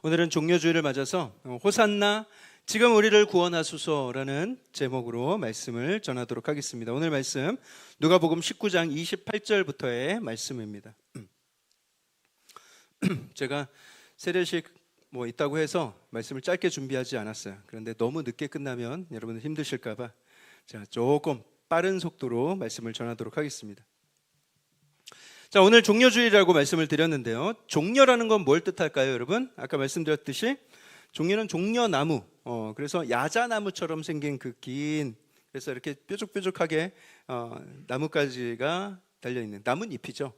오늘은 종려주일을 맞아서 호산나 지금 우리를 구원하소서라는 제목으로 말씀을 전하도록 하겠습니다. 오늘 말씀 누가복음 19장 28절부터의 말씀입니다. 제가 세례식 있다고 해서 말씀을 짧게 준비하지 않았어요. 그런데 너무 늦게 끝나면 여러분들 힘드실까 봐 제가 조금 빠른 속도로 말씀을 전하도록 하겠습니다. 자, 오늘 종려주일이라고 말씀을 드렸는데요. 종려라는 건 뭘 뜻할까요, 여러분? 아까 말씀드렸듯이 종려는 종려나무, 그래서 야자나무처럼 생긴 그 긴, 그래서 이렇게 뾰족뾰족하게 나뭇가지가 달려있는 나뭇잎이죠.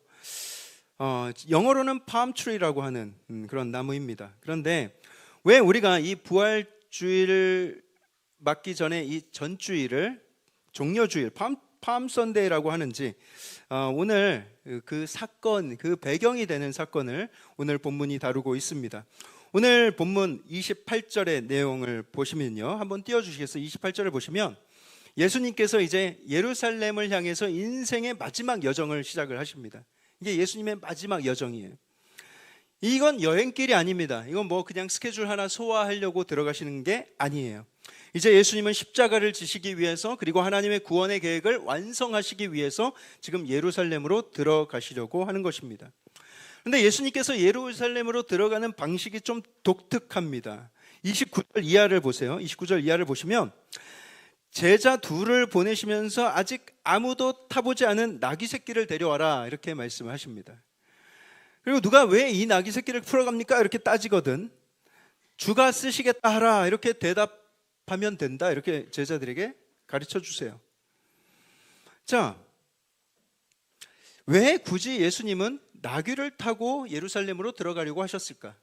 영어로는 palm tree라고 하는 그런 나무입니다. 그런데 왜 우리가 이 부활주일을 맞기 전에 이 전주일을 종려주일, palm Sunday라고 하는지 오늘 그 사건, 그 배경이 되는 사건을 오늘 본문이 다루고 있습니다. 오늘 본문 28절의 내용을 보시면요, 한번 띄워주시겠어요? 28절을 보시면 예수님께서 이제 예루살렘을 향해서 인생의 마지막 여정을 시작을 하십니다. 이게 예수님의 마지막 여정이에요. 이건 여행길이 아닙니다. 이건 그냥 스케줄 하나 소화하려고 들어가시는 게 아니에요. 이제 예수님은 십자가를 지시기 위해서, 그리고 하나님의 구원의 계획을 완성하시기 위해서 지금 예루살렘으로 들어가시려고 하는 것입니다. 그런데 예수님께서 예루살렘으로 들어가는 방식이 좀 독특합니다. 29절 이하를 보세요. 29절 이하를 보시면 제자 둘을 보내시면서 아직 아무도 타보지 않은 나귀 새끼를 데려와라, 이렇게 말씀을 하십니다. 그리고 누가 왜 이 나귀 새끼를 풀어갑니까? 이렇게 따지거든 주가 쓰시겠다 하라, 이렇게 대답하면 된다, 이렇게 제자들에게 가르쳐 주세요. 자, 왜 굳이 예수님은 나귀를 타고 예루살렘으로 들어가려고 하셨을까?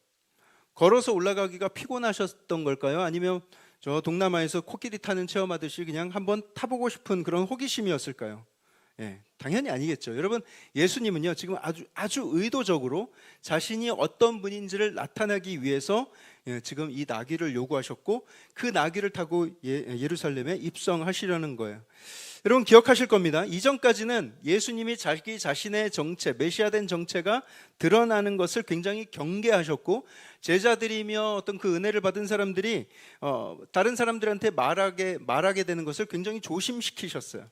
걸어서 올라가기가 피곤하셨던 걸까요? 아니면 저 동남아에서 코끼리 타는 체험하듯이 그냥 한번 타보고 싶은 그런 호기심이었을까요? 당연히 아니겠죠. 여러분, 예수님은요 지금 아주 의도적으로 자신이 어떤 분인지를 나타내기 위해서 지금 이 나귀를 요구하셨고, 그 나귀를 타고 예루살렘에 입성하시려는 거예요. 여러분 기억하실 겁니다. 이전까지는 예수님이 자기 자신의 정체, 메시아된 정체가 드러나는 것을 굉장히 경계하셨고, 제자들이며 어떤 그 은혜를 받은 사람들이 다른 사람들한테 말하게 되는 것을 굉장히 조심시키셨어요.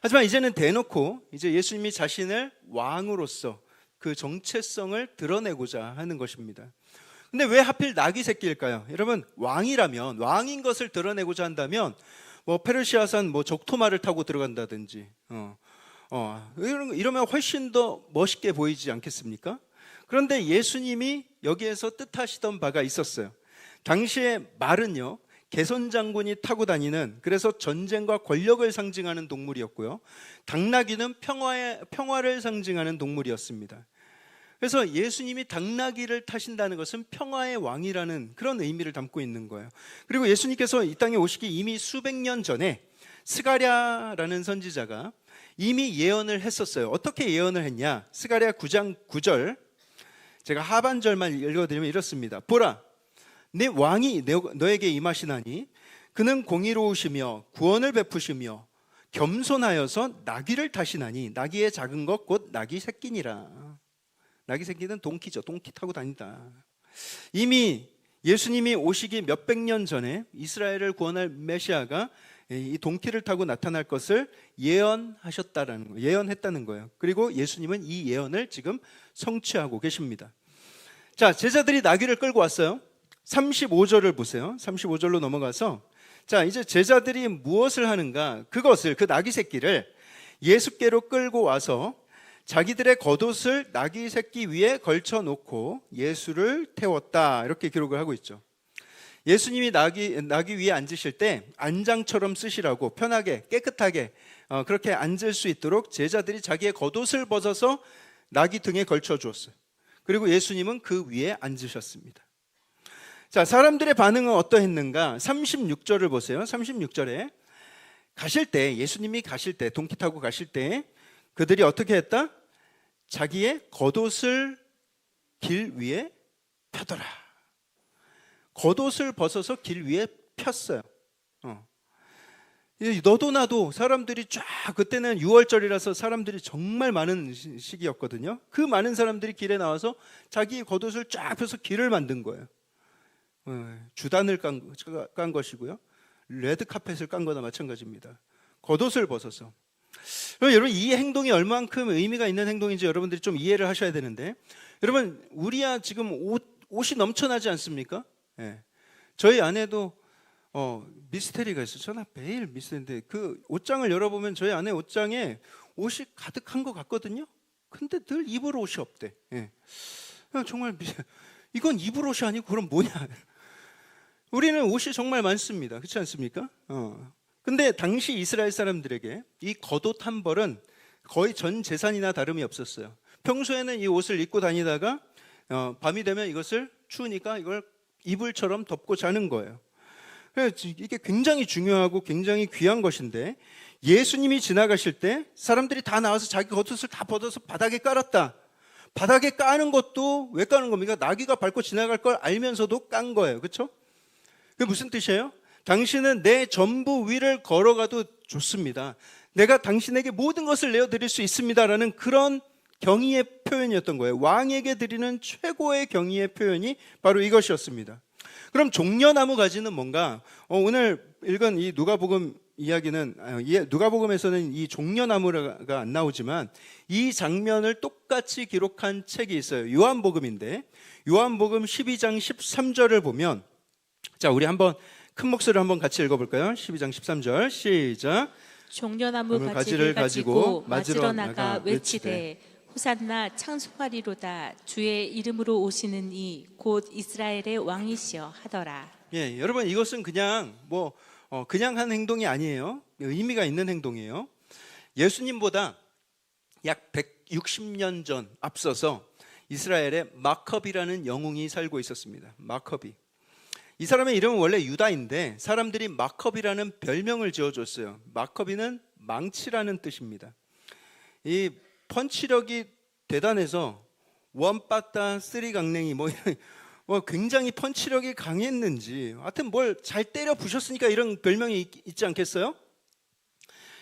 하지만 이제는 대놓고 이제 예수님이 자신을 왕으로서 그 정체성을 드러내고자 하는 것입니다. 근데 왜 하필 나귀 새끼일까요? 여러분, 왕이라면, 왕인 것을 드러내고자 한다면 페르시아산 적토마를 타고 들어간다든지 이러면 훨씬 더 멋있게 보이지 않겠습니까? 그런데 예수님이 여기에서 뜻하시던 바가 있었어요. 당시에 말은요, 개선장군이 타고 다니는, 그래서 전쟁과 권력을 상징하는 동물이었고요, 당나귀는 평화를 상징하는 동물이었습니다. 그래서 예수님이 당나귀를 타신다는 것은 평화의 왕이라는 그런 의미를 담고 있는 거예요. 그리고 예수님께서 이 땅에 오시기 이미 수백 년 전에 스가랴라는 선지자가 이미 예언을 했었어요. 어떻게 예언을 했냐? 스가랴 9장 9절, 제가 하반절만 읽어드리면 이렇습니다. 보라, 내 왕이 너에게 임하시나니 그는 공의로우시며 구원을 베푸시며 겸손하여서 나귀를 타시나니 나귀의 작은 것 곧 나귀 새끼니라. 나귀 새끼는 동키죠. 동키 타고 다닌다. 이미 예수님이 오시기 몇백 년 전에 이스라엘을 구원할 메시아가 이 동키를 타고 나타날 것을 예언했다는 거예요. 그리고 예수님은 이 예언을 지금 성취하고 계십니다. 자, 제자들이 나귀를 끌고 왔어요. 35절을 보세요. 35절로 넘어가서, 자, 이제 제자들이 무엇을 하는가? 그 나귀 새끼를 예수께로 끌고 와서 자기들의 겉옷을 나귀 새끼 위에 걸쳐 놓고 예수를 태웠다, 이렇게 기록을 하고 있죠. 예수님이 나귀 위에 앉으실 때 안장처럼 쓰시라고, 편하게 깨끗하게 그렇게 앉을 수 있도록 제자들이 자기의 겉옷을 벗어서 나귀 등에 걸쳐 주었어요. 그리고 예수님은 그 위에 앉으셨습니다. 자, 사람들의 반응은 어떠했는가? 36절을 보세요. 36절에 예수님이 가실 때, 동키 타고 가실 때 그들이 어떻게 했다? 자기의 겉옷을 길 위에 펴더라. 겉옷을 벗어서 길 위에 폈어요. 너도 나도 사람들이 쫙, 그때는 6월절이라서 사람들이 정말 많은 시기였거든요. 그 많은 사람들이 길에 나와서 자기 겉옷을 쫙 펴서 길을 만든 거예요. 주단을 깐 것이고요. 레드 카펫을 깐 거나 마찬가지입니다. 겉옷을 벗어서. 여러분, 이 행동이 얼만큼 의미가 있는 행동인지 여러분들이 좀 이해를 하셔야 되는데, 여러분, 우리야 지금 옷이 넘쳐나지 않습니까? 예. 저희 아내도 미스테리가 있어요. 저는 매일 미스테리인데 그 옷장을 열어보면 저희 아내 옷장에 옷이 가득한 것 같거든요. 근데 늘 입을 옷이 없대. 예. 정말 이건 입을 옷이 아니고 그럼 뭐냐? 우리는 옷이 정말 많습니다. 그렇지 않습니까? 근데 당시 이스라엘 사람들에게 이 겉옷 한 벌은 거의 전 재산이나 다름이 없었어요. 평소에는 이 옷을 입고 다니다가 밤이 되면 이것을 추우니까 이걸 이불처럼 덮고 자는 거예요. 이게 굉장히 중요하고 굉장히 귀한 것인데, 예수님이 지나가실 때 사람들이 다 나와서 자기 겉옷을 다 벗어서 바닥에 깔았다. 바닥에 까는 것도 왜 까는 겁니까? 나귀가 밟고 지나갈 걸 알면서도 깐 거예요. 그렇죠? 그게 무슨 뜻이에요? 당신은 내 전부 위를 걸어가도 좋습니다. 내가 당신에게 모든 것을 내어드릴 수 있습니다라는 그런 경의의 표현이었던 거예요. 왕에게 드리는 최고의 경의의 표현이 바로 이것이었습니다. 그럼 종려나무 가지는 뭔가? 오늘 읽은 이 누가복음 이야기는, 누가복음에서는 이 종려나무가 안 나오지만 이 장면을 똑같이 기록한 책이 있어요. 요한복음인데, 요한복음 12장 13절을 보면, 자, 우리 한번 큰 목소리로 한번 같이 읽어볼까요? 12장 13절 시작. 종려나무 가지를 가지고 맞으러 나가 외치되 호산나 창수하리로다. 주의 이름으로 오시는 이 곧 이스라엘의 왕이시여 하더라. 예, 여러분, 이것은 그냥 그냥 한 행동이 아니에요. 의미가 있는 행동이에요. 예수님보다 약 160년 전 앞서서 이스라엘에 마커비라는 영웅이 살고 있었습니다. 마커비. 이 사람의 이름은 원래 유다인데 사람들이 마커비라는 별명을 지어줬어요. 마커비는 망치라는 뜻입니다. 이 펀치력이 대단해서 원빠따 쓰리강냉이 굉장히 펀치력이 강했는지, 하여튼 뭘 잘 때려 부셨으니까 이런 별명이 있지 않겠어요?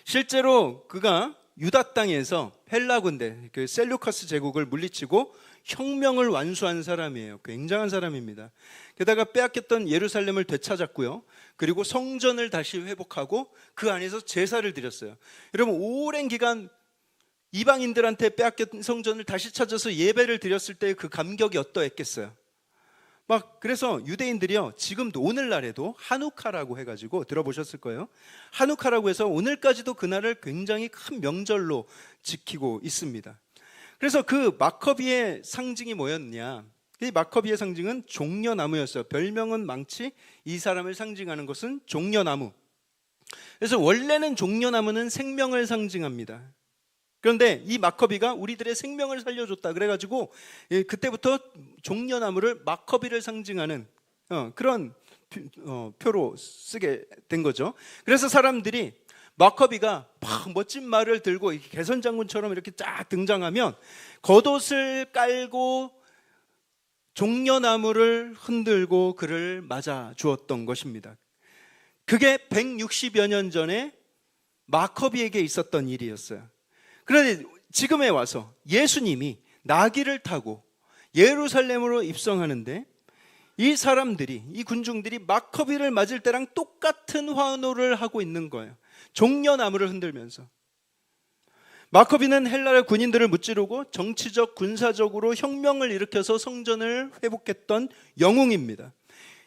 실제로 그가 유다 땅에서 헬라 군대, 그 셀루커스 제국을 물리치고 혁명을 완수한 사람이에요. 굉장한 사람입니다. 게다가 빼앗겼던 예루살렘을 되찾았고요. 그리고 성전을 다시 회복하고 그 안에서 제사를 드렸어요. 여러분, 오랜 기간 이방인들한테 빼앗겼던 성전을 다시 찾아서 예배를 드렸을 때 그 감격이 어떠했겠어요? 그래서 유대인들이요, 지금도 오늘날에도 한우카라고 해가지고 들어보셨을 거예요. 한우카라고 해서 오늘까지도 그날을 굉장히 큰 명절로 지키고 있습니다. 그래서 그 마커비의 상징이 뭐였냐? 이 마커비의 상징은 종려나무였어요. 별명은 망치, 이 사람을 상징하는 것은 종려나무. 그래서 원래는 종려나무는 생명을 상징합니다. 그런데 이 마커비가 우리들의 생명을 살려줬다 그래가지고 그때부터 종려나무를 마커비를 상징하는 그런 표로 쓰게 된 거죠. 그래서 사람들이 마커비가 막 멋진 말을 들고 개선장군처럼 이렇게 쫙 등장하면 겉옷을 깔고 종려나무를 흔들고 그를 맞아 주었던 것입니다. 그게 160여 년 전에 마커비에게 있었던 일이었어요. 그런데 지금에 와서 예수님이 나귀를 타고 예루살렘으로 입성하는데 이 사람들이, 이 군중들이 마커비를 맞을 때랑 똑같은 환호를 하고 있는 거예요. 종려나무를 흔들면서. 마커비는 헬라의 군인들을 무찌르고 정치적, 군사적으로 혁명을 일으켜서 성전을 회복했던 영웅입니다.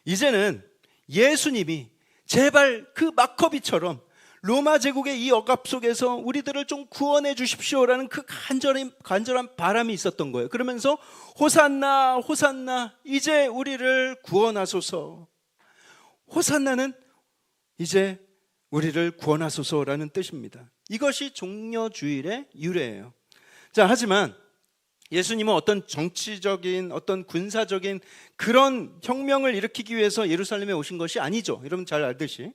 이제는 예수님이 제발 그 마커비처럼 로마 제국의 이 억압 속에서 우리들을 좀 구원해 주십시오라는 그 간절한 바람이 있었던 거예요. 그러면서 호산나 호산나 이제 우리를 구원하소서. 호산나는 이제 우리를 구원하소서라는 뜻입니다. 이것이 종려주일의 유래예요. 자, 하지만 예수님은 어떤 정치적인, 어떤 군사적인 그런 혁명을 일으키기 위해서 예루살렘에 오신 것이 아니죠. 여러분 잘 알듯이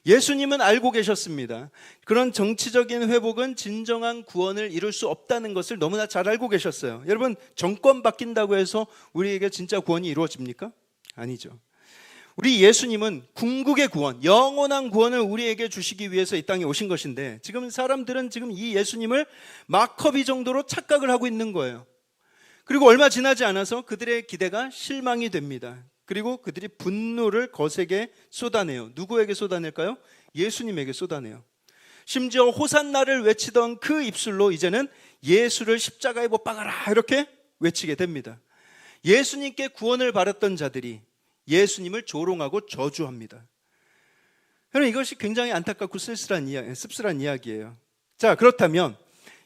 예수님은 알고 계셨습니다. 그런 정치적인 회복은 진정한 구원을 이룰 수 없다는 것을 너무나 잘 알고 계셨어요. 여러분, 정권 바뀐다고 해서 우리에게 진짜 구원이 이루어집니까? 아니죠. 우리 예수님은 궁극의 구원, 영원한 구원을 우리에게 주시기 위해서 이 땅에 오신 것인데, 지금 사람들은 지금 이 예수님을 마커비 정도로 착각을 하고 있는 거예요. 그리고 얼마 지나지 않아서 그들의 기대가 실망이 됩니다. 그리고 그들이 분노를 거세게 쏟아내요. 누구에게 쏟아낼까요? 예수님에게 쏟아내요. 심지어 호산나를 외치던 그 입술로 이제는 예수를 십자가에 못 박아라 이렇게 외치게 됩니다. 예수님께 구원을 받았던 자들이 예수님을 조롱하고 저주합니다. 여러분, 이것이 굉장히 안타깝고 씁쓸한 이야기예요. 자, 그렇다면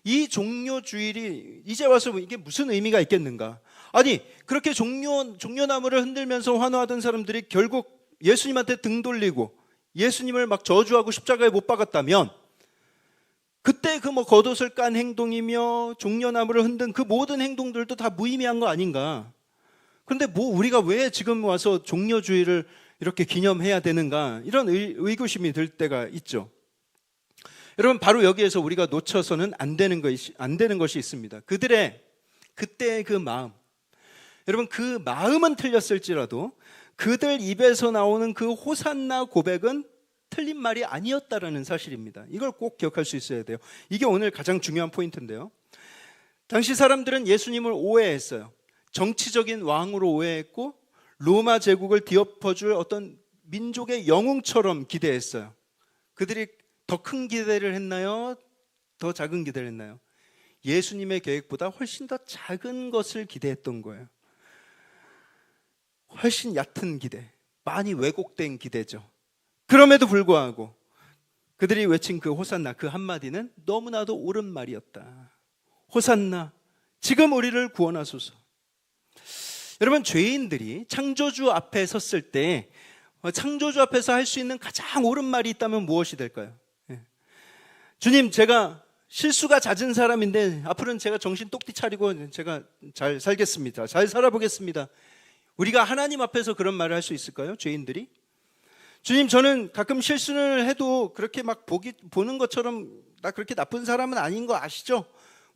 이 종려주일이 이제 와서 이게 무슨 의미가 있겠는가? 아니, 그렇게 종려나무를 흔들면서 환호하던 사람들이 결국 예수님한테 등 돌리고 예수님을 막 저주하고 십자가에 못 박았다면, 그때 그 겉옷을 깐 행동이며 종려나무를 흔든 그 모든 행동들도 다 무의미한 거 아닌가? 그런데 우리가 왜 지금 와서 종려주일을 이렇게 기념해야 되는가? 이런 의구심이 들 때가 있죠. 여러분, 바로 여기에서 우리가 놓쳐서는 안 되는 것이 있습니다. 그들의 그때의 그 마음, 여러분, 그 마음은 틀렸을지라도 그들 입에서 나오는 그 호산나 고백은 틀린 말이 아니었다라는 사실입니다. 이걸 꼭 기억할 수 있어야 돼요. 이게 오늘 가장 중요한 포인트인데요. 당시 사람들은 예수님을 오해했어요. 정치적인 왕으로 오해했고 로마 제국을 뒤엎어줄 어떤 민족의 영웅처럼 기대했어요. 그들이 더 큰 기대를 했나요? 더 작은 기대를 했나요? 예수님의 계획보다 훨씬 더 작은 것을 기대했던 거예요. 훨씬 얕은 기대, 많이 왜곡된 기대죠. 그럼에도 불구하고 그들이 외친 그 호산나, 그 한마디는 너무나도 옳은 말이었다. 호산나, 지금 우리를 구원하소서. 여러분, 죄인들이 창조주 앞에 섰을 때 창조주 앞에서 할 수 있는 가장 옳은 말이 있다면 무엇이 될까요? 주님, 제가 실수가 잦은 사람인데 앞으로는 제가 정신 똑띠 차리고 제가 잘 살겠습니다. 잘 살아보겠습니다. 우리가 하나님 앞에서 그런 말을 할 수 있을까요? 죄인들이? 주님, 저는 가끔 실수를 해도 그렇게 막 보는 것처럼 나 그렇게 나쁜 사람은 아닌 거 아시죠?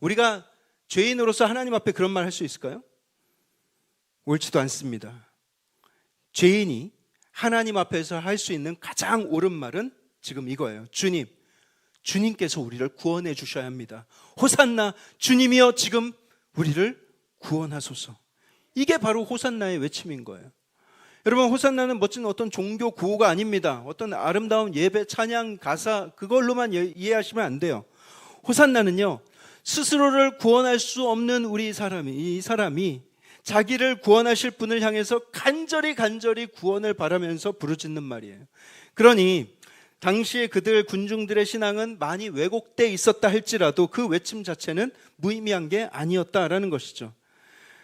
우리가 죄인으로서 하나님 앞에 그런 말 할 수 있을까요? 옳지도 않습니다. 죄인이 하나님 앞에서 할 수 있는 가장 옳은 말은 지금 이거예요. 주님께서 우리를 구원해 주셔야 합니다. 호산나, 주님이여 지금 우리를 구원하소서. 이게 바로 호산나의 외침인 거예요. 여러분, 호산나는 멋진 어떤 종교 구호가 아닙니다. 어떤 아름다운 예배, 찬양, 가사 그걸로만 이해하시면 안 돼요. 호산나는요, 스스로를 구원할 수 없는 이 사람이 자기를 구원하실 분을 향해서 간절히 구원을 바라면서 부르짖는 말이에요. 그러니 당시에 그들 군중들의 신앙은 많이 왜곡돼 있었다 할지라도 그 외침 자체는 무의미한 게 아니었다라는 것이죠.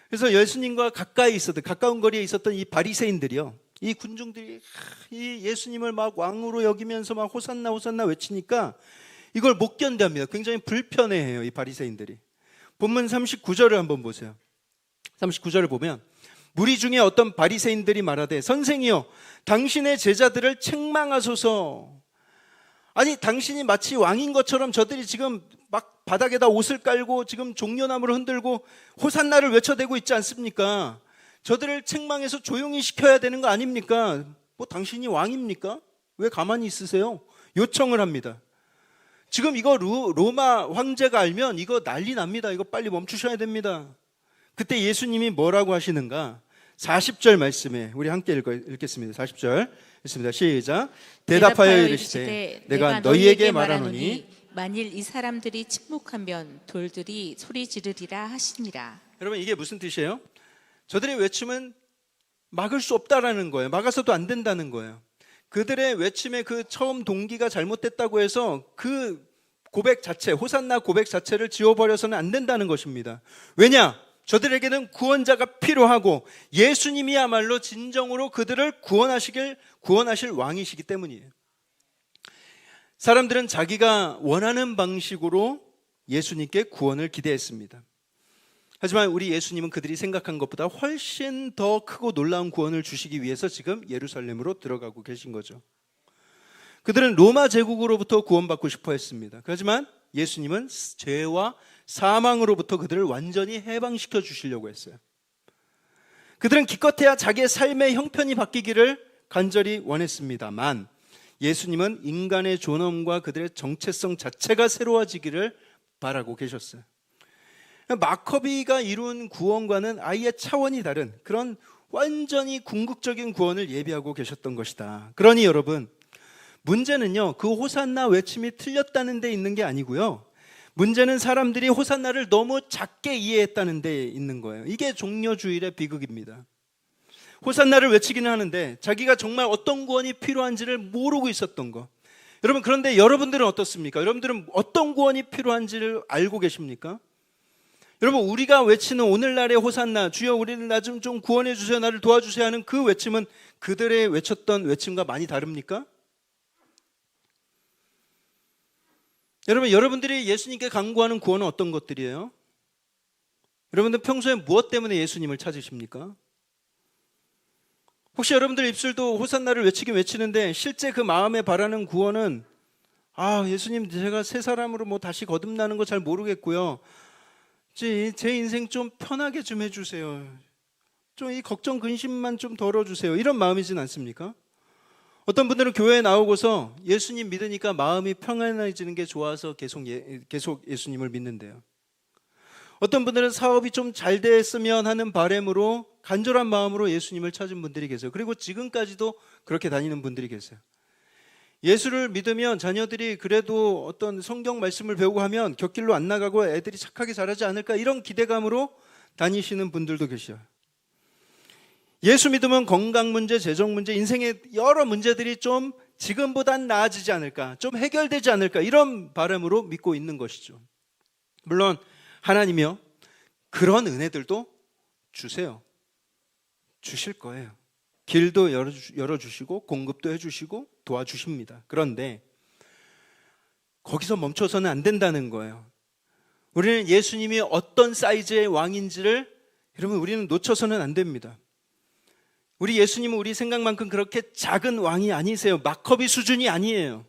그래서 예수님과 가까운 거리에 있었던 이 바리새인들이요, 이 군중들이 이 예수님을 막 왕으로 여기면서 막 호산나 호산나 외치니까 이걸 못 견뎌합니다. 굉장히 불편해해요, 이 바리새인들이. 본문 39절을 한번 보세요. 39절을 보면 무리 중에 어떤 바리새인들이 말하되 선생이여 당신의 제자들을 책망하소서. 아니, 당신이 마치 왕인 것처럼 저들이 지금 막 바닥에다 옷을 깔고 지금 종려나무를 흔들고 호산나를 외쳐대고 있지 않습니까? 저들을 책망해서 조용히 시켜야 되는 거 아닙니까? 당신이 왕입니까? 왜 가만히 있으세요? 요청을 합니다. 지금 이거 로마 황제가 알면 이거 난리 납니다. 이거 빨리 멈추셔야 됩니다. 그때 예수님이 뭐라고 하시는가? 40절 말씀에 우리 함께 읽겠습니다. 40절 읽습니다. 시작. 대답하여 이르시되 내가 너희에게 말하노니 만일 이 사람들이 침묵하면 돌들이 소리 지르리라 하시니라. 여러분, 이게 무슨 뜻이에요? 저들의 외침은 막을 수 없다라는 거예요. 막아서도 안 된다는 거예요. 그들의 외침의 그 처음 동기가 잘못됐다고 해서 그 고백 자체, 호산나 고백 자체를 지워버려서는 안 된다는 것입니다. 왜냐? 저들에게는 구원자가 필요하고 예수님이야말로 진정으로 그들을 구원하실 왕이시기 때문이에요. 사람들은 자기가 원하는 방식으로 예수님께 구원을 기대했습니다. 하지만 우리 예수님은 그들이 생각한 것보다 훨씬 더 크고 놀라운 구원을 주시기 위해서 지금 예루살렘으로 들어가고 계신 거죠. 그들은 로마 제국으로부터 구원받고 싶어 했습니다. 하지만 예수님은 죄와 사망으로부터 그들을 완전히 해방시켜 주시려고 했어요. 그들은 기껏해야 자기의 삶의 형편이 바뀌기를 간절히 원했습니다만 예수님은 인간의 존엄과 그들의 정체성 자체가 새로워지기를 바라고 계셨어요. 마커비가 이룬 구원과는 아예 차원이 다른 그런 완전히 궁극적인 구원을 예비하고 계셨던 것이다. 그러니 여러분, 문제는요, 그 호산나 외침이 틀렸다는 데 있는 게 아니고요, 문제는 사람들이 호산나를 너무 작게 이해했다는 데 있는 거예요. 이게 종려주일의 비극입니다. 호산나를 외치기는 하는데 자기가 정말 어떤 구원이 필요한지를 모르고 있었던 거. 여러분, 그런데 여러분들은 어떻습니까? 여러분들은 어떤 구원이 필요한지를 알고 계십니까? 여러분, 우리가 외치는 오늘날의 호산나, 주여 우리를 나 좀 구원해 주세요, 나를 도와주세요 하는 그 외침은 그들의 외쳤던 외침과 많이 다릅니까? 여러분, 여러분들이 예수님께 간구하는 구원은 어떤 것들이에요? 여러분들 평소에 무엇 때문에 예수님을 찾으십니까? 혹시 여러분들 입술도 호산나를 외치긴 외치는데 실제 그 마음에 바라는 구원은, 예수님, 제가 새 사람으로 뭐 다시 거듭나는 거 잘 모르겠고요, 제 인생 좀 편하게 좀 해주세요, 좀 이 걱정 근심만 좀 덜어주세요, 이런 마음이진 않습니까? 어떤 분들은 교회에 나오고서 예수님 믿으니까 마음이 평안해지는 게 좋아서 계속 예수님을 믿는데요. 어떤 분들은 사업이 좀 잘 됐으면 하는 바람으로 간절한 마음으로 예수님을 찾은 분들이 계세요. 그리고 지금까지도 그렇게 다니는 분들이 계세요. 예수를 믿으면 자녀들이 그래도 어떤 성경 말씀을 배우고 하면 곁길로 안 나가고 애들이 착하게 자라지 않을까, 이런 기대감으로 다니시는 분들도 계셔요. 예수 믿으면 건강 문제, 재정 문제, 인생의 여러 문제들이 좀 지금보단 나아지지 않을까, 좀 해결되지 않을까, 이런 바람으로 믿고 있는 것이죠. 물론 하나님이요, 그런 은혜들도 주세요. 주실 거예요. 길도 열어주시고 공급도 해주시고 도와주십니다. 그런데 거기서 멈춰서는 안 된다는 거예요. 우리는 예수님이 어떤 사이즈의 왕인지를, 여러분, 우리는 놓쳐서는 안 됩니다. 우리 예수님은 우리 생각만큼 그렇게 작은 왕이 아니세요. 마커비 수준이 아니에요.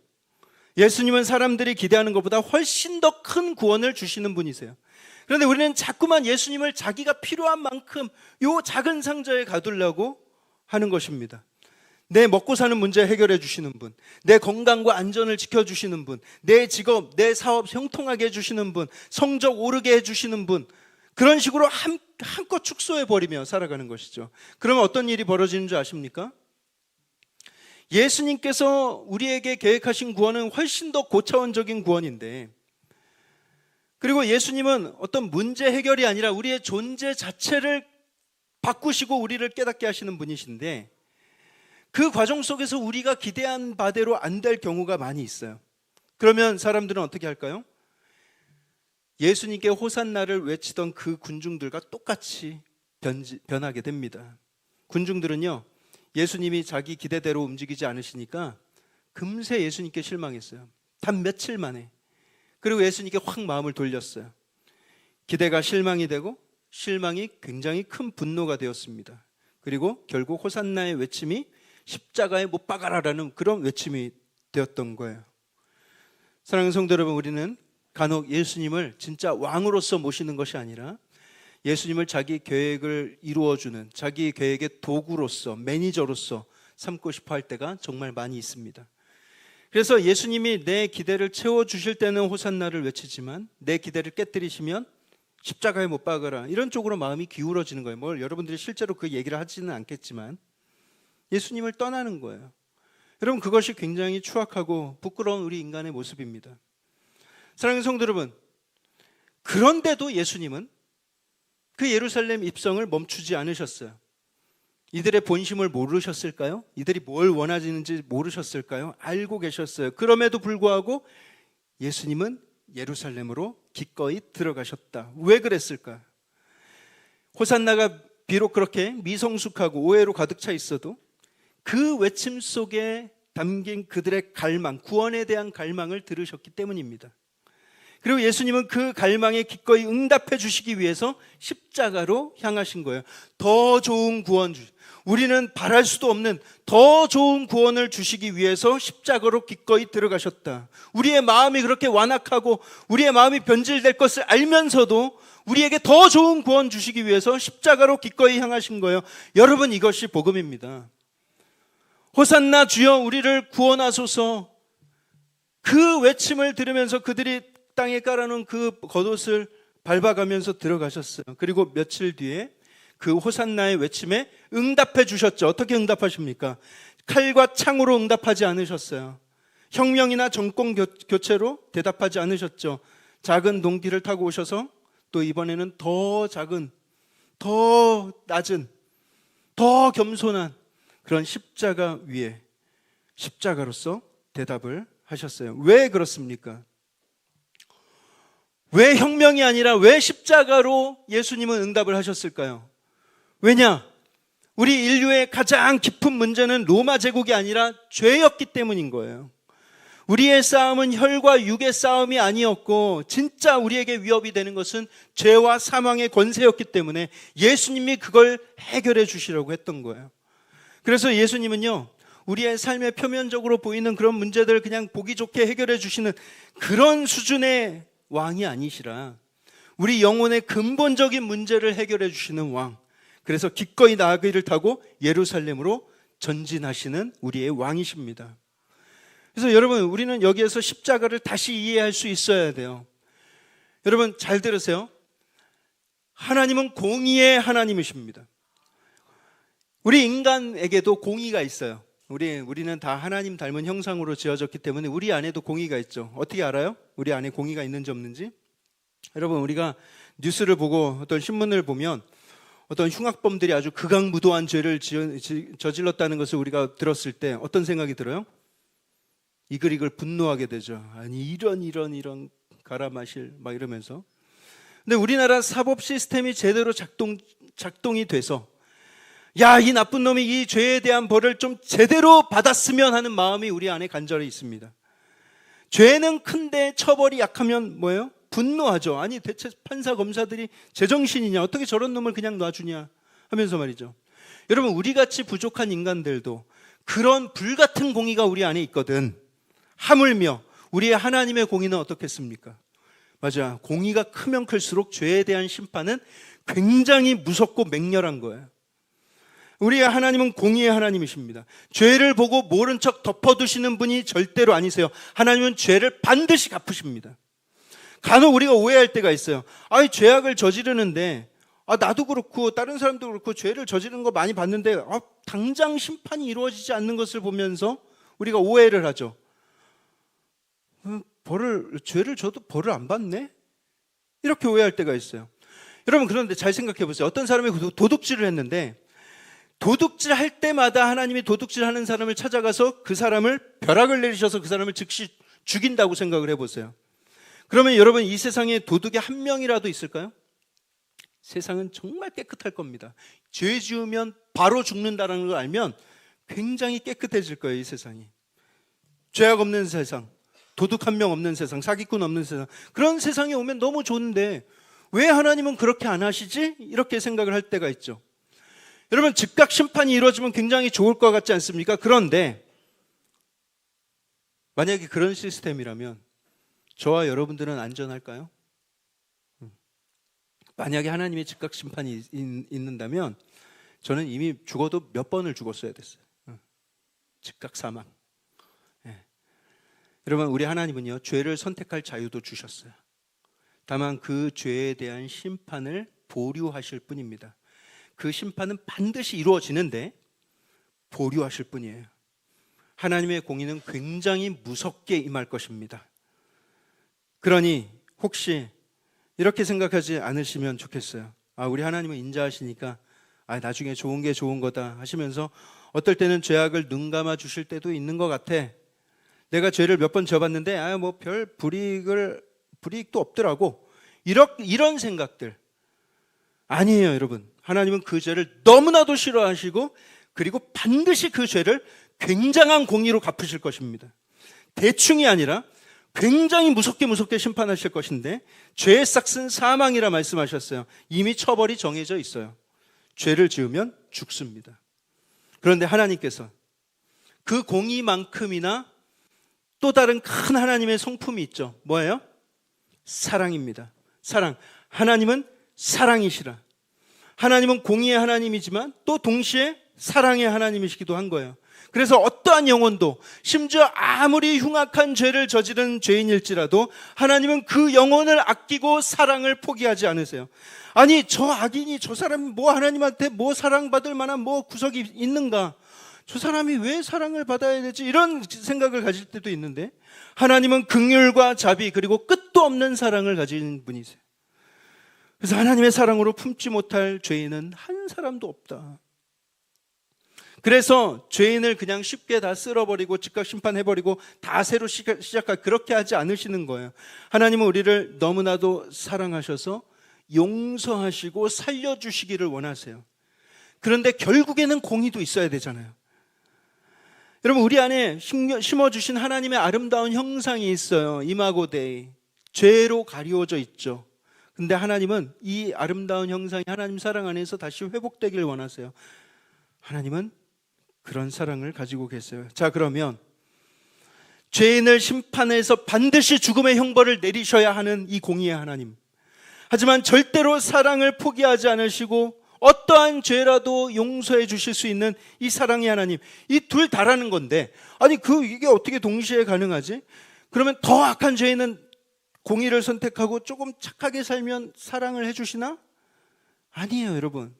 예수님은 사람들이 기대하는 것보다 훨씬 더 큰 구원을 주시는 분이세요. 그런데 우리는 자꾸만 예수님을 자기가 필요한 만큼 요 작은 상자에 가두려고 하는 것입니다. 내 먹고 사는 문제 해결해 주시는 분, 내 건강과 안전을 지켜주시는 분, 내 직업, 내 사업 형통하게 해주시는 분, 성적 오르게 해주시는 분, 그런 식으로 한껏 축소해버리며 살아가는 것이죠. 그러면 어떤 일이 벌어지는 줄 아십니까? 예수님께서 우리에게 계획하신 구원은 훨씬 더 고차원적인 구원인데, 그리고 예수님은 어떤 문제 해결이 아니라 우리의 존재 자체를 바꾸시고 우리를 깨닫게 하시는 분이신데, 그 과정 속에서 우리가 기대한 바대로 안 될 경우가 많이 있어요. 그러면 사람들은 어떻게 할까요? 예수님께 호산나를 외치던 그 군중들과 똑같이 변하게 됩니다. 군중들은요, 예수님이 자기 기대대로 움직이지 않으시니까 금세 예수님께 실망했어요. 단 며칠 만에. 그리고 예수님께 확 마음을 돌렸어요. 기대가 실망이 되고 실망이 굉장히 큰 분노가 되었습니다. 그리고 결국 호산나의 외침이 십자가에 못 박아라라는 그런 외침이 되었던 거예요. 사랑하는 성도 여러분, 우리는 간혹 예수님을 진짜 왕으로서 모시는 것이 아니라 예수님을 자기 계획을 이루어주는, 자기 계획의 도구로서, 매니저로서 삼고 싶어 할 때가 정말 많이 있습니다. 그래서 예수님이 내 기대를 채워주실 때는 호산나를 외치지만 내 기대를 깨뜨리시면 십자가에 못 박아라, 이런 쪽으로 마음이 기울어지는 거예요. 뭘 여러분들이 실제로 그 얘기를 하지는 않겠지만 예수님을 떠나는 거예요. 여러분, 그것이 굉장히 추악하고 부끄러운 우리 인간의 모습입니다. 사랑하는 성도 여러분, 그런데도 예수님은 그 예루살렘 입성을 멈추지 않으셨어요. 이들의 본심을 모르셨을까요? 이들이 뭘 원하시는지 모르셨을까요? 알고 계셨어요. 그럼에도 불구하고 예수님은 예루살렘으로 기꺼이 들어가셨다. 왜 그랬을까? 호산나가 비록 그렇게 미성숙하고 오해로 가득 차 있어도 그 외침 속에 담긴 그들의 갈망, 구원에 대한 갈망을 들으셨기 때문입니다. 그리고 예수님은 그 갈망에 기꺼이 응답해 주시기 위해서 십자가로 향하신 거예요. 더 좋은 구원, 우리는 바랄 수도 없는 더 좋은 구원을 주시기 위해서 십자가로 기꺼이 들어가셨다. 우리의 마음이 그렇게 완악하고 우리의 마음이 변질될 것을 알면서도 우리에게 더 좋은 구원 주시기 위해서 십자가로 기꺼이 향하신 거예요. 여러분, 이것이 복음입니다. 호산나 주여 우리를 구원하소서, 그 외침을 들으면서 그들이 땅에 깔아놓은 그 겉옷을 밟아가면서 들어가셨어요. 그리고 며칠 뒤에 그 호산나의 외침에 응답해 주셨죠. 어떻게 응답하십니까? 칼과 창으로 응답하지 않으셨어요. 혁명이나 정권 교체로 대답하지 않으셨죠. 작은 동기를 타고 오셔서 또 이번에는 더 작은, 더 낮은, 더 겸손한 그런 십자가 위에 십자가로서 대답을 하셨어요. 왜 그렇습니까? 왜 혁명이 아니라 왜 십자가로 예수님은 응답을 하셨을까요? 왜냐? 우리 인류의 가장 깊은 문제는 로마 제국이 아니라 죄였기 때문인 거예요. 우리의 싸움은 혈과 육의 싸움이 아니었고 진짜 우리에게 위협이 되는 것은 죄와 사망의 권세였기 때문에 예수님이 그걸 해결해 주시려고 했던 거예요. 그래서 예수님은요, 우리의 삶에 표면적으로 보이는 그런 문제들을 그냥 보기 좋게 해결해 주시는 그런 수준의 왕이 아니시라 우리 영혼의 근본적인 문제를 해결해 주시는 왕, 그래서 기꺼이 나귀를 타고 예루살렘으로 전진하시는 우리의 왕이십니다. 그래서 여러분, 우리는 여기에서 십자가를 다시 이해할 수 있어야 돼요. 여러분 잘 들으세요. 하나님은 공의의 하나님이십니다. 우리 인간에게도 공의가 있어요. 우리는 다 하나님 닮은 형상으로 지어졌기 때문에 우리 안에도 공의가 있죠. 어떻게 알아요? 우리 안에 공의가 있는지 없는지? 여러분, 우리가 뉴스를 보고 어떤 신문을 보면 어떤 흉악범들이 아주 극악무도한 죄를 저질렀다는 것을 우리가 들었을 때 어떤 생각이 들어요? 이글이글 분노하게 되죠. 아니 이런 가라마실 막 이러면서. 근데 우리나라 사법 시스템이 제대로 작동이 돼서 야, 이 나쁜 놈이 이 죄에 대한 벌을 좀 제대로 받았으면 하는 마음이 우리 안에 간절히 있습니다. 죄는 큰데 처벌이 약하면 뭐예요? 분노하죠. 아니 대체 판사 검사들이 제정신이냐, 어떻게 저런 놈을 그냥 놔주냐 하면서 말이죠. 여러분, 우리같이 부족한 인간들도 그런 불같은 공의가 우리 안에 있거든. 하물며 우리의 하나님의 공의는 어떻겠습니까? 맞아, 공의가 크면 클수록 죄에 대한 심판은 굉장히 무섭고 맹렬한 거예요. 우리의 하나님은 공의의 하나님이십니다. 죄를 보고 모른 척 덮어두시는 분이 절대로 아니세요. 하나님은 죄를 반드시 갚으십니다. 간혹 우리가 오해할 때가 있어요. 죄악을 저지르는데 나도 그렇고 다른 사람도 그렇고 죄를 저지르는 거 많이 봤는데 당장 심판이 이루어지지 않는 것을 보면서 우리가 오해를 하죠. 죄를 져도 벌을 안 받네? 이렇게 오해할 때가 있어요. 여러분, 그런데 잘 생각해 보세요. 어떤 사람이 도둑질을 했는데 도둑질 할 때마다 하나님이 도둑질 하는 사람을 찾아가서 그 사람을 벼락을 내리셔서 그 사람을 즉시 죽인다고 생각을 해보세요. 그러면 여러분, 이 세상에 도둑이 한 명이라도 있을까요? 세상은 정말 깨끗할 겁니다. 죄 지으면 바로 죽는다는 걸 알면 굉장히 깨끗해질 거예요, 이 세상이. 죄악 없는 세상, 도둑 한 명 없는 세상, 사기꾼 없는 세상, 그런 세상에 오면 너무 좋은데 왜 하나님은 그렇게 안 하시지? 이렇게 생각을 할 때가 있죠. 여러분, 즉각 심판이 이루어지면 굉장히 좋을 것 같지 않습니까? 그런데 만약에 그런 시스템이라면 저와 여러분들은 안전할까요? 만약에 하나님의 즉각 심판이 있는다면 저는 이미 죽어도 몇 번을 죽었어야 됐어요. 즉각 사망. 여러분, 우리 하나님은요, 죄를 선택할 자유도 주셨어요. 다만 그 죄에 대한 심판을 보류하실 뿐입니다. 그 심판은 반드시 이루어지는데 보류하실 뿐이에요. 하나님의 공의는 굉장히 무섭게 임할 것입니다. 그러니 혹시 이렇게 생각하지 않으시면 좋겠어요. 우리 하나님은 인자하시니까 나중에 좋은 게 좋은 거다 하시면서 어떨 때는 죄악을 눈 감아 주실 때도 있는 것 같아. 내가 죄를 몇 번 져봤는데 별 불이익도 없더라고. 이런 생각들 아니에요, 여러분. 하나님은 그 죄를 너무나도 싫어하시고 그리고 반드시 그 죄를 굉장한 공의로 갚으실 것입니다. 대충이 아니라 굉장히 무섭게 심판하실 것인데 죄의 싹은 사망이라 말씀하셨어요. 이미 처벌이 정해져 있어요. 죄를 지으면 죽습니다. 그런데 하나님께서 그 공의만큼이나 또 다른 큰 하나님의 성품이 있죠. 뭐예요? 사랑입니다. 사랑. 하나님은 사랑이시라. 하나님은 공의의 하나님이지만 또 동시에 사랑의 하나님이시기도 한 거예요. 그래서 어떠한 영혼도, 심지어 아무리 흉악한 죄를 저지른 죄인일지라도 하나님은 그 영혼을 아끼고 사랑을 포기하지 않으세요. 아니, 저 악인이, 저 사람이 뭐 하나님한테 뭐 사랑받을 만한 뭐 구석이 있는가? 저 사람이 왜 사랑을 받아야 되지? 이런 생각을 가질 때도 있는데, 하나님은 긍휼과 자비 그리고 끝도 없는 사랑을 가진 분이세요. 그래서 하나님의 사랑으로 품지 못할 죄인은 한 사람도 없다. 그래서 죄인을 그냥 쉽게 다 쓸어버리고 즉각 심판해버리고 다 새로 시작할, 그렇게 하지 않으시는 거예요. 하나님은 우리를 너무나도 사랑하셔서 용서하시고 살려주시기를 원하세요. 그런데 결국에는 공의도 있어야 되잖아요. 여러분, 우리 안에 심어주신 하나님의 아름다운 형상이 있어요. 이마고 데이, 죄로 가리워져 있죠. 근데 하나님은 이 아름다운 형상이 하나님 사랑 안에서 다시 회복되길 원하세요. 하나님은 그런 사랑을 가지고 계세요. 자, 그러면 죄인을 심판해서 반드시 죽음의 형벌을 내리셔야 하는 이 공의의 하나님, 하지만 절대로 사랑을 포기하지 않으시고 어떠한 죄라도 용서해 주실 수 있는 이 사랑의 하나님, 이 둘 다라는 건데, 아니 이게 어떻게 동시에 가능하지? 그러면 더 악한 죄인은 공의를 선택하고 조금 착하게 살면 사랑을 해주시나? 아니에요, 여러분.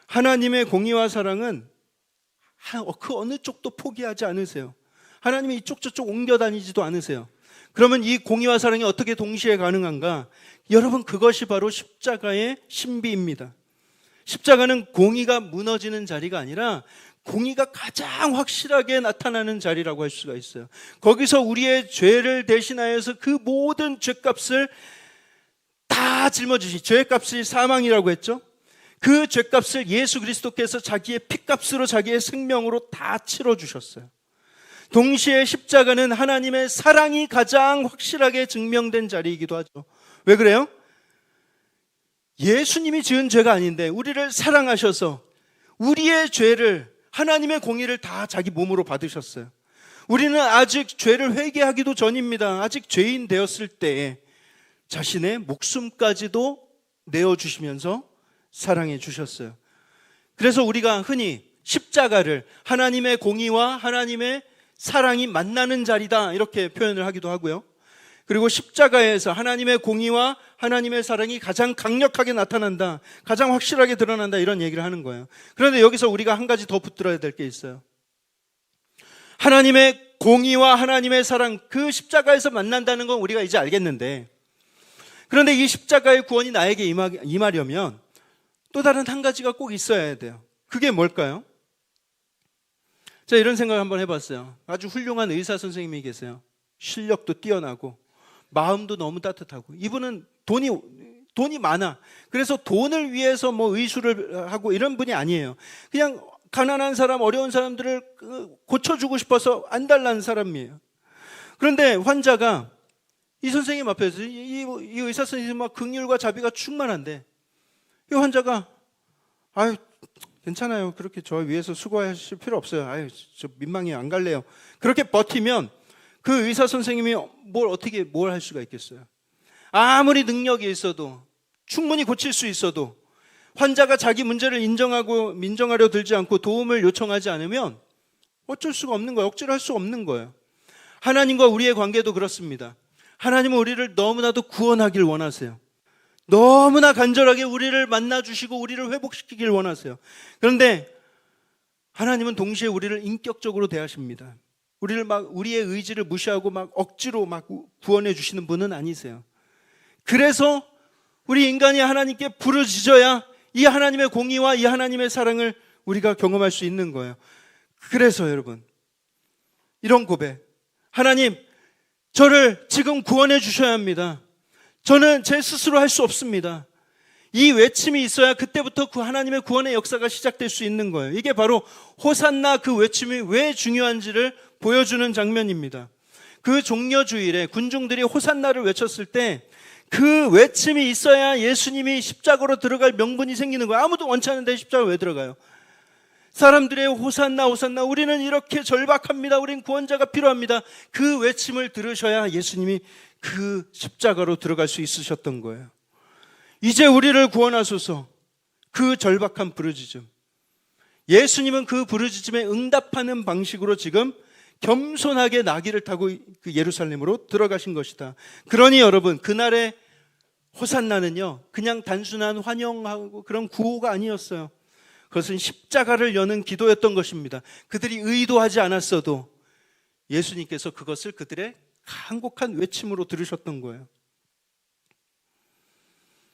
하나님의 공의와 사랑은 그 어느 쪽도 포기하지 않으세요. 하나님이 이쪽 저쪽 옮겨 다니지도 않으세요. 그러면 이 공의와 사랑이 어떻게 동시에 가능한가? 여러분, 그것이 바로 십자가의 신비입니다. 십자가는 공의가 무너지는 자리가 아니라 공의가 가장 확실하게 나타나는 자리라고 할 수가 있어요. 거기서 우리의 죄를 대신하여서 그 모든 죄값을 다 짊어지시, 죄값이 사망이라고 했죠. 그 죄값을 예수 그리스도께서 자기의 피값으로, 자기의 생명으로 다 치러주셨어요. 동시에 십자가는 하나님의 사랑이 가장 확실하게 증명된 자리이기도 하죠. 왜 그래요? 예수님이 지은 죄가 아닌데 우리를 사랑하셔서 우리의 죄를, 하나님의 공의를 다 자기 몸으로 받으셨어요. 우리는 아직 죄를 회개하기도 전입니다. 아직 죄인 되었을 때에 자신의 목숨까지도 내어주시면서 사랑해 주셨어요. 그래서 우리가 흔히 십자가를 하나님의 공의와 하나님의 사랑이 만나는 자리다, 이렇게 표현을 하기도 하고요. 그리고 십자가에서 하나님의 공의와 하나님의 사랑이 가장 강력하게 나타난다, 가장 확실하게 드러난다, 이런 얘기를 하는 거예요. 그런데 여기서 우리가 한 가지 더 붙들어야 될 게 있어요. 하나님의 공의와 하나님의 사랑, 그 십자가에서 만난다는 건 우리가 이제 알겠는데, 그런데 이 십자가의 구원이 나에게 임하려면 또 다른 한 가지가 꼭 있어야 돼요. 그게 뭘까요? 자, 이런 생각을 한번 해봤어요. 아주 훌륭한 의사 선생님이 계세요. 실력도 뛰어나고 마음도 너무 따뜻하고, 이분은 돈이 많아. 그래서 돈을 위해서 뭐 의술을 하고 이런 분이 아니에요. 그냥 가난한 사람, 어려운 사람들을 고쳐주고 싶어서 안달난 사람이에요. 그런데 환자가 이 선생님 앞에서, 이 의사 선생님 막 긍휼과 자비가 충만한데, 이 환자가 아유 괜찮아요, 그렇게 저 위해서 수고하실 필요 없어요, 아유 저 민망해요, 안 갈래요, 그렇게 버티면 그 의사 선생님이 뭘 할 수가 있겠어요? 아무리 능력이 있어도, 충분히 고칠 수 있어도, 환자가 자기 문제를 민정하려 들지 않고 도움을 요청하지 않으면 어쩔 수가 없는 거예요. 억지로 할 수 없는 거예요. 하나님과 우리의 관계도 그렇습니다. 하나님은 우리를 너무나도 구원하길 원하세요. 너무나 간절하게 우리를 만나주시고 우리를 회복시키길 원하세요. 그런데 하나님은 동시에 우리를 인격적으로 대하십니다. 우리의 의지를 무시하고 억지로 구원해 주시는 분은 아니세요. 그래서 우리 인간이 하나님께 부르짖어야 이 하나님의 공의와 이 하나님의 사랑을 우리가 경험할 수 있는 거예요. 그래서 여러분, 이런 고백, 하나님, 저를 지금 구원해 주셔야 합니다. 저는 제 스스로 할 수 없습니다. 이 외침이 있어야 그때부터 그 하나님의 구원의 역사가 시작될 수 있는 거예요. 이게 바로 호산나, 그 외침이 왜 중요한지를 보여주는 장면입니다. 그 종려주일에 군중들이 호산나를 외쳤을 때 그 외침이 있어야 예수님이 십자가로 들어갈 명분이 생기는 거예요. 아무도 원치 않은데 십자가 왜 들어가요? 사람들의 호산나 호산나, 우리는 이렇게 절박합니다, 우린 구원자가 필요합니다, 그 외침을 들으셔야 예수님이 그 십자가로 들어갈 수 있으셨던 거예요. 이제 우리를 구원하소서, 그 절박한 부르짖음, 예수님은 그 부르짖음에 응답하는 방식으로 지금 겸손하게 나귀를 타고 그 예루살렘으로 들어가신 것이다. 그러니 여러분, 그날의 호산나는요, 그냥 단순한 환영하고 그런 구호가 아니었어요. 그것은 십자가를 여는 기도였던 것입니다. 그들이 의도하지 않았어도 예수님께서 그것을 그들의 한곡한 외침으로 들으셨던 거예요.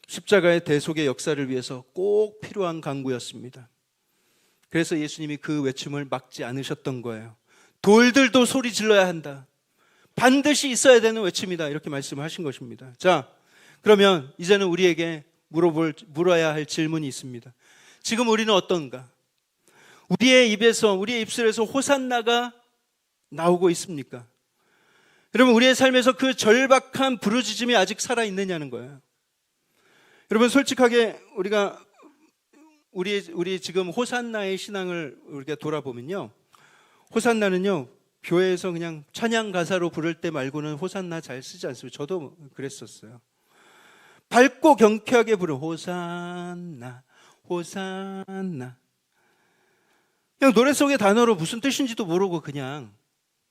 십자가의 대속의 역사를 위해서 꼭 필요한 강구였습니다. 그래서 예수님이 그 외침을 막지 않으셨던 거예요. 돌들도 소리 질러야 한다. 반드시 있어야 되는 외침이다. 이렇게 말씀하신 것입니다. 자, 그러면 이제는 우리에게 물어야 할 질문이 있습니다. 지금 우리는 어떤가? 우리의 입에서, 우리의 입술에서 호산나가 나오고 있습니까? 여러분, 우리의 삶에서 그 절박한 부르짖음이 아직 살아있느냐는 거예요. 여러분, 솔직하게 우리 지금 호산나의 신앙을 우리가 돌아보면요, 호산나는요, 교회에서 그냥 찬양 가사로 부를 때 말고는 호산나 잘 쓰지 않습니다. 저도 그랬었어요. 밝고 경쾌하게 부르는 호산나, 호산나. 그냥 노래 속의 단어로 무슨 뜻인지도 모르고 그냥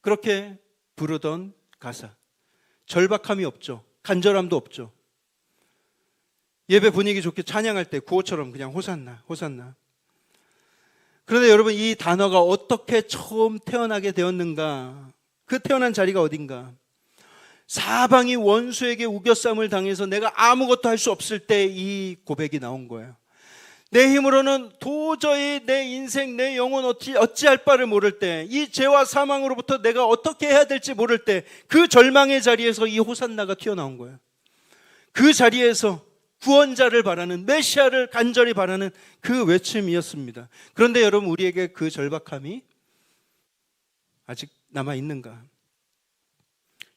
그렇게 부르던 가사. 절박함이 없죠. 간절함도 없죠. 예배 분위기 좋게 찬양할 때 구호처럼 그냥 호산나, 호산나. 그런데 여러분, 이 단어가 어떻게 처음 태어나게 되었는가? 그 태어난 자리가 어딘가? 사방이 원수에게 우겨쌈을 당해서 내가 아무것도 할 수 없을 때 이 고백이 나온 거예요. 내 힘으로는 도저히 내 인생, 내 영혼 어찌할 바를 모를 때, 이 죄와 사망으로부터 내가 어떻게 해야 될지 모를 때, 그 절망의 자리에서 이 호산나가 튀어나온 거예요. 그 자리에서 구원자를 바라는, 메시아를 간절히 바라는 그 외침이었습니다. 그런데 여러분, 우리에게 그 절박함이 아직 남아있는가?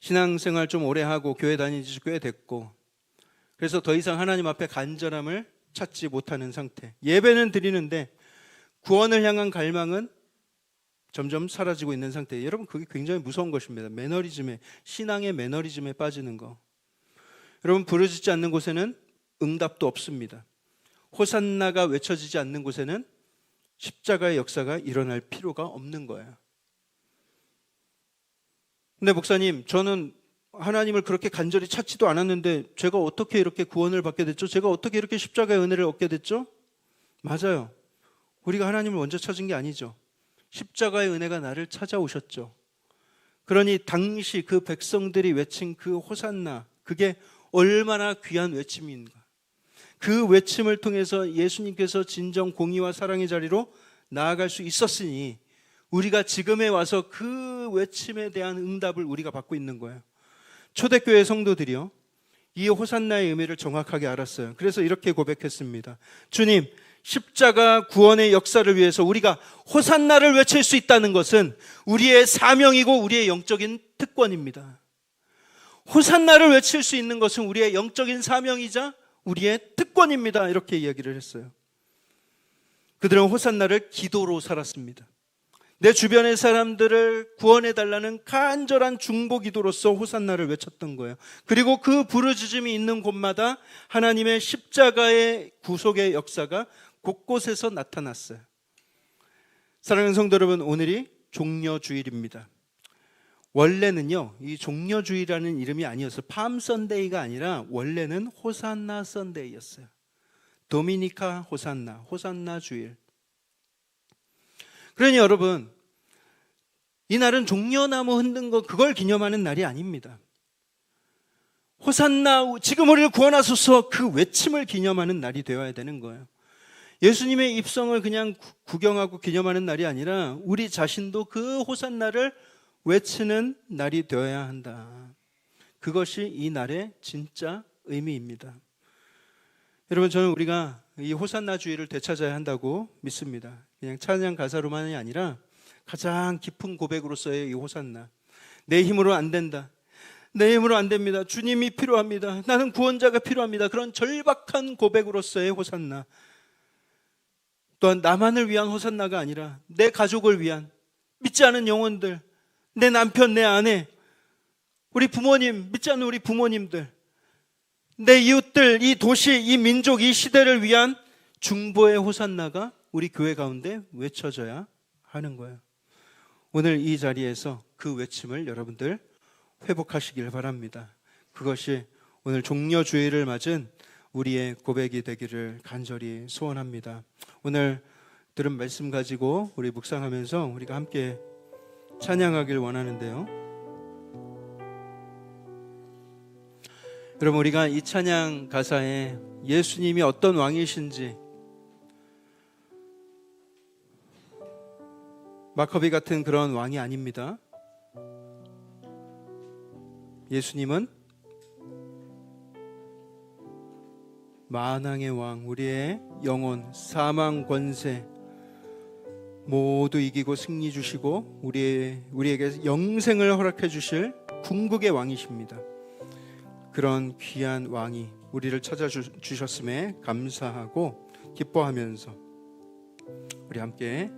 신앙생활 좀 오래 하고 교회 다닌 지 꽤 됐고, 그래서 더 이상 하나님 앞에 간절함을 찾지 못하는 상태. 예배는 드리는데 구원을 향한 갈망은 점점 사라지고 있는 상태. 여러분, 그게 굉장히 무서운 것입니다. 매너리즘에, 신앙의 매너리즘에 빠지는 거. 여러분, 부르짖지 않는 곳에는 응답도 없습니다. 호산나가 외쳐지지 않는 곳에는 십자가의 역사가 일어날 필요가 없는 거예요. 근데 목사님, 저는 하나님을 그렇게 간절히 찾지도 않았는데 제가 어떻게 이렇게 구원을 받게 됐죠? 제가 어떻게 이렇게 십자가의 은혜를 얻게 됐죠? 맞아요. 우리가 하나님을 먼저 찾은 게 아니죠. 십자가의 은혜가 나를 찾아오셨죠. 그러니 당시 그 백성들이 외친 그 호산나, 그게 얼마나 귀한 외침인가. 그 외침을 통해서 예수님께서 진정 공의와 사랑의 자리로 나아갈 수 있었으니 우리가 지금에 와서 그 외침에 대한 응답을 우리가 받고 있는 거예요. 초대교회 성도들이요, 이 호산나의 의미를 정확하게 알았어요. 그래서 이렇게 고백했습니다. 주님, 십자가 구원의 역사를 위해서 우리가 호산나를 외칠 수 있다는 것은 우리의 사명이고 우리의 영적인 특권입니다. 호산나를 외칠 수 있는 것은 우리의 영적인 사명이자 우리의 특권입니다. 이렇게 이야기를 했어요. 그들은 호산나를 기도로 살았습니다. 내 주변의 사람들을 구원해달라는 간절한 중보 기도로서 호산나를 외쳤던 거예요. 그리고 그 부르짖음이 있는 곳마다 하나님의 십자가의 구속의 역사가 곳곳에서 나타났어요. 사랑하는 성도 여러분, 오늘이 종려주일입니다. 원래는요, 이 종려주일이라는 이름이 아니었어요. 팜 선데이가 아니라 원래는 호산나 선데이였어요. 도미니카 호산나, 호산나 주일. 그러니 여러분, 이 날은 종려나무 흔든 거 그걸 기념하는 날이 아닙니다. 호산나, 지금 우리를 구원하소서, 그 외침을 기념하는 날이 되어야 되는 거예요. 예수님의 입성을 그냥 구경하고 기념하는 날이 아니라 우리 자신도 그 호산나를 외치는 날이 되어야 한다. 그것이 이 날의 진짜 의미입니다. 여러분, 저는 우리가 이 호산나 주일을 되찾아야 한다고 믿습니다. 그냥 찬양 가사로만이 아니라 가장 깊은 고백으로서의 이 호산나. 내 힘으로 안 된다. 내 힘으로 안 됩니다. 주님이 필요합니다. 나는 구원자가 필요합니다. 그런 절박한 고백으로서의 호산나. 또한 나만을 위한 호산나가 아니라 내 가족을 위한, 믿지 않은 영혼들, 내 남편, 내 아내, 우리 부모님, 믿지 않는 우리 부모님들, 내 이웃들, 이 도시, 이 민족, 이 시대를 위한 중보의 호산나가 우리 교회 가운데 외쳐져야 하는 거예요. 오늘 이 자리에서 그 외침을 여러분들 회복하시길 바랍니다. 그것이 오늘 종려주일을 맞은 우리의 고백이 되기를 간절히 소원합니다. 오늘 들은 말씀 가지고 우리 묵상하면서 우리가 함께 찬양하길 원하는데요. 여러분, 우리가 이 찬양 가사에 예수님이 어떤 왕이신지, 마커비 같은 그런 왕이 아닙니다. 예수님은 만왕의 왕, 우리의 영혼, 사망 권세 모두 이기고 승리 주시고 우리에게 영생을 허락해 주실 궁극의 왕이십니다. 그런 귀한 왕이 우리를 찾아주셨음에 감사하고 기뻐하면서 우리 함께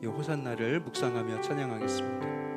이 호산나를 묵상하며 찬양하겠습니다.